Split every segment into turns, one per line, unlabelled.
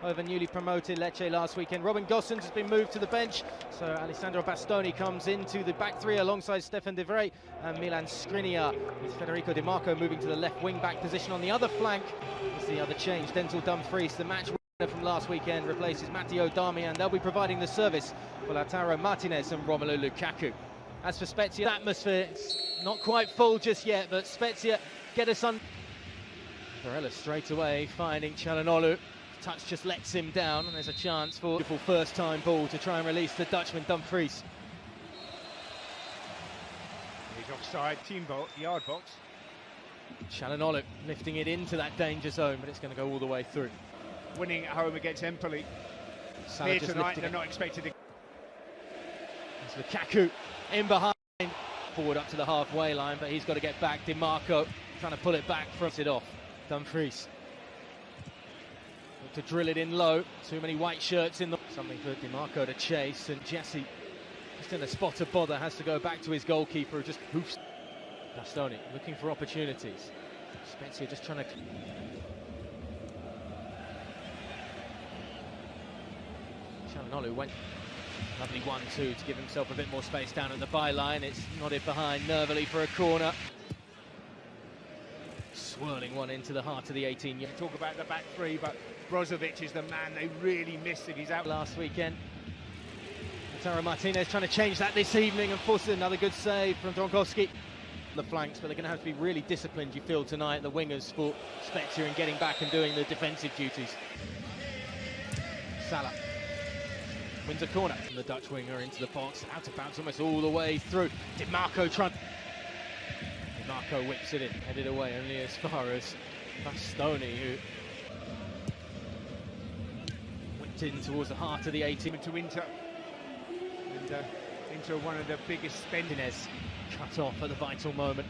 over newly promoted Lecce last weekend. Robin Gosens has been moved to the bench, so Alessandro Bastoni comes into the back three alongside Stefan De Vrij and Milan Skriniar, with Federico Di Marco moving to the left wing-back position. On the other flank is the other change. Denzel Dumfries, the match winner from last weekend, replaces Matteo Darmian. They'll be providing the service for Lautaro Martinez and Romelu Lukaku. As for Spezia, the atmosphere, it's not quite full just yet, but Spezia get us on. Barella straight away finding Çalhanoğlu. Touch just lets him down, and there's a chance for a beautiful first-time ball to try and release the Dutchman Dumfries.
He's offside, yard box.
Çalhanoğlu lifting it into that danger zone, but it's going to go all the way through.
Winning at home against Empoli.
Salah
Here
just
tonight,
lifting
they're
it.
not expected to.
There's Lukaku in behind, forward up to the halfway line, but he's got to get back. Di Marco trying to pull it back, fronts it off. Dumfries to drill it in low. Too many white shirts in the. Something for Di Marco to chase, and Jesse, just in a spot of bother, has to go back to his goalkeeper, who just hoofs. Bastoni looking for opportunities. Spezia just trying to. Çalhanoğlu went. Lovely 1-2 to give himself a bit more space down at the byline. It's nodded behind nervily for a corner. Swirling one into the heart of the 18.
Talk about the back three, but Brozovic is the man they really missed if he's out.
Last weekend. Lautaro Martinez trying to change that this evening and forces another good save from Dronkowski. The flanks, but they're going to have to be really disciplined, you feel, tonight, the wingers for Spezia, in getting back and doing the defensive duties. Salah wins a corner. And the Dutch winger into the box, out of bounds almost all the way through. Di Marco trying. Di Marco whips it in, headed away only as far as Bastoni, who whipped in towards the heart of the 18.
To Inter, and Inter one of the biggest spending.
Cut off at the vital moment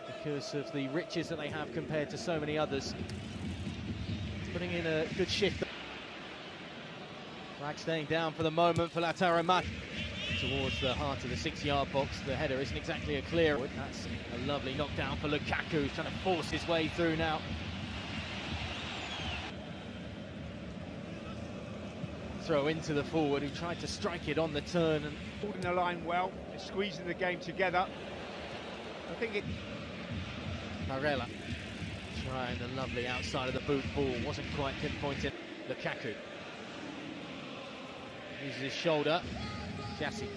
because of the riches that they have compared to so many others. Putting in a good shift. Flag staying down for the moment for Lautaro Martinez. Towards the heart of the 6-yard box. The header isn't exactly a clear. That's a lovely knockdown for Lukaku, who's trying to force his way through now. Throw into the forward, who tried to strike it on the turn and
holding the line well, squeezing the game together. I think it.
Barella trying the lovely outside of the boot ball, wasn't quite pinpointed. Lukaku uses his shoulder. Jesse.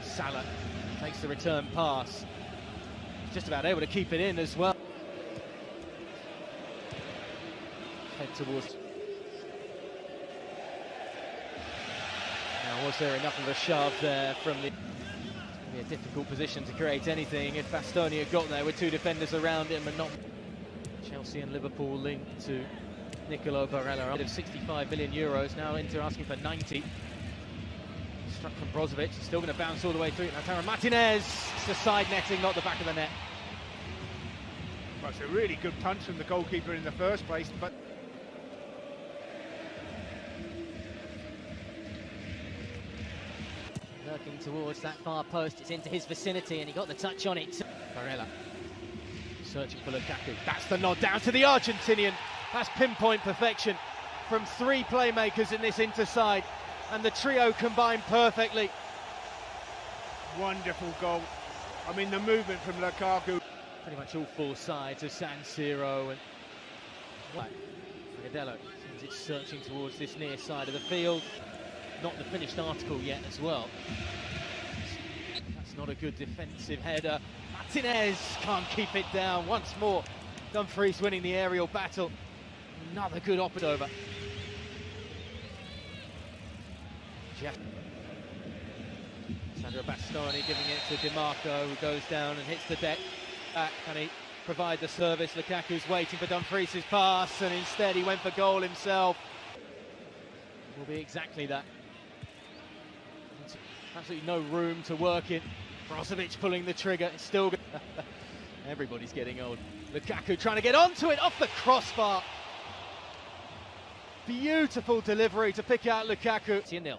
Salah takes the return pass. He's just about able to keep it in as well. Head towards. Now, was there enough of a shove there from the... It's going to be a difficult position to create anything if Bastoni had got there with two defenders around him and not... Chelsea and Liverpool linked to Nicolo Barella. Of 65 million euros, now Inter asking for 90. Struck from Brozovic, still going to bounce all the way through. Lautaro Martinez, it's the side netting, not the back of the net.
Well, it's a really good punch from the goalkeeper in the first place, but...
Lurking towards that far post, it's into his vicinity, and he got the touch on it. Barella searching for Lukaku. That's the nod down to the Argentinian. That's pinpoint perfection from three playmakers in this Inter side, and the trio combined perfectly.
Wonderful goal. I mean, the movement from Lukaku.
Pretty much all four sides of San Siro, and Agadello sends it searching towards this near side of the field. Not the finished article yet as well. That's not a good defensive header. Martinez can't keep it down once more. Dumfries winning the aerial battle. Another good opposite over. Sandro Bastoni giving it to Di Marco, who goes down and hits the deck. Can he provide the service? Lukaku's waiting for Dumfries' pass, and instead he went for goal himself. Will be exactly that. Absolutely no room to work in. Brozovic pulling the trigger. It's still good. Everybody's getting old. Lukaku trying to get onto it, off the crossbar. Beautiful delivery to pick out Lukaku. 2-0.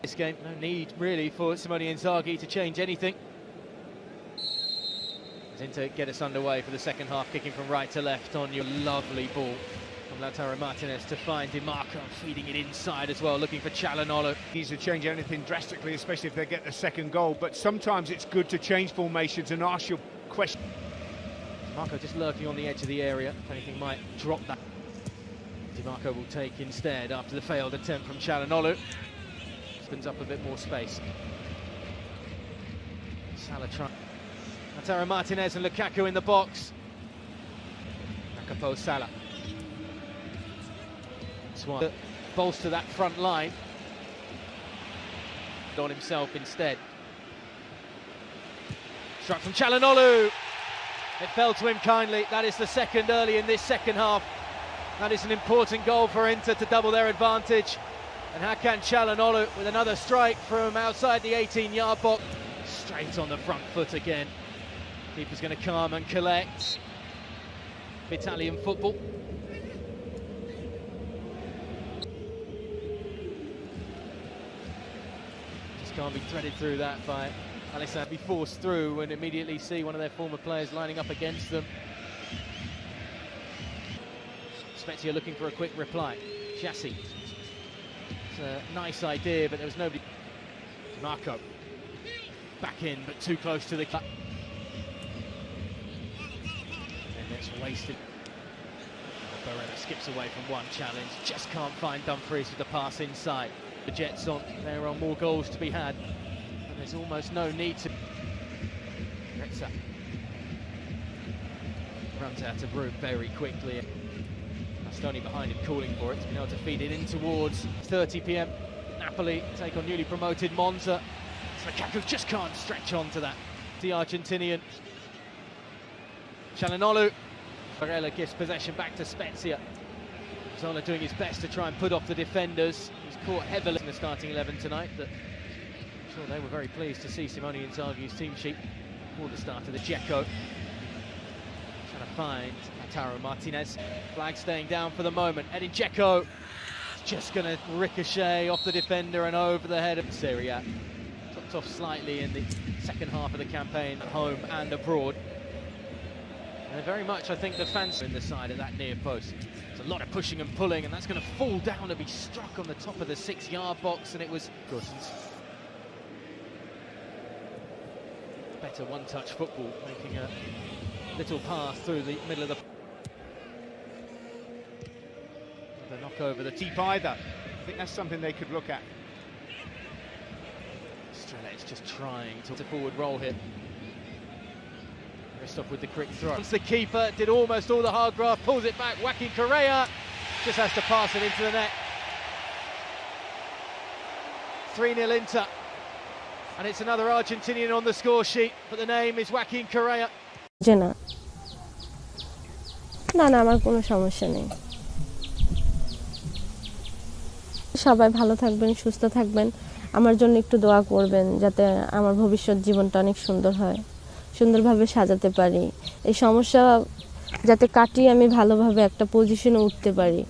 This game, no need really for Simone Inzaghi to change anything. In to get us underway for the second half, kicking from right to left on your lovely ball from Lautaro Martinez to find DiMarco, feeding it inside as well, looking for Çalhanoğlu.
Needs to change anything drastically, especially if they get the second goal, but sometimes it's good to change formations and ask your question.
DiMarco just lurking on the edge of the area, if anything might drop that. DiMarco will take instead after the failed attempt from Çalhanoğlu. Opens up a bit more space. Salah trying. Lautaro Martinez and Lukaku in the box. Jacopo Salah. Swan bolster that front line. On himself instead. Struck from Çalhanoğlu. It fell to him kindly. That is the second early in this second half. That is an important goal for Inter to double their advantage. And Hakan Çalhanoğlu with another strike from outside the 18-yard box. Straight on the front foot again. Keeper's going to calm and collect. Italian football. Just can't be threaded through that by Alessandro. Be forced through and immediately see one of their former players lining up against them. SPEZlA looking for a quick reply. Chassis. It's a nice idea, but there was nobody. Marco. Back in, but too close to the cut. And it's wasted. Barella skips away from one challenge. Just can't find Dumfries with the pass inside. The Jets on. There are more goals to be had. And there's almost no need to. Retza runs out of room very quickly. Bastoni behind him calling for it. He's been able to feed it in towards 30 p.m. Napoli take on newly promoted Monza. Lukaku just can't stretch onto that. The Argentinian. Çalhanoğlu. Barella gives possession back to SPEZlA. Zola doing his best to try and put off the defenders. He's caught heavily in the starting 11 tonight, but I'm sure they were very pleased to see Simone Inzaghi's team sheet before the start of the Dzeko. Trying to find Lautaro Martinez. Flag staying down for the moment. Edin Dzeko just going to ricochet off the defender and over the head of Serie A. Topped off slightly in the second half of the campaign, at home and abroad. And very much, I think, the fans in the side of that near post. There's a lot of pushing and pulling, and that's going to fall down to be struck on the top of the 6-yard box, and it was Gosens. Better one-touch football, making a little pass through the middle of the knock over the
Deep either. I think that's something they could look at.
Strelec just trying to forward roll here. Christoph with the quick throw. Once the keeper did almost all the hard graft, pulls it back. Joaquin Correa just has to pass it into the net. 3-0 Inter, and it's another Argentinian on the score sheet, but the name is Joaquin Correa.
না না আমার কোনো সমস্যা নেই। সবাই ভালো থাকবেন, সুস্থ থাকবেন, আমার জন্য একটু দোয়া করবেন যাতে আমার ভবিষ্যৎ জীবনটা অনেক সুন্দর হয়, সুন্দরভাবে সাজাতে পারি, এই সমস্যা যাতে কাটিয়ে আমি ভালোভাবে একটা পজিশনে উঠতে পারি।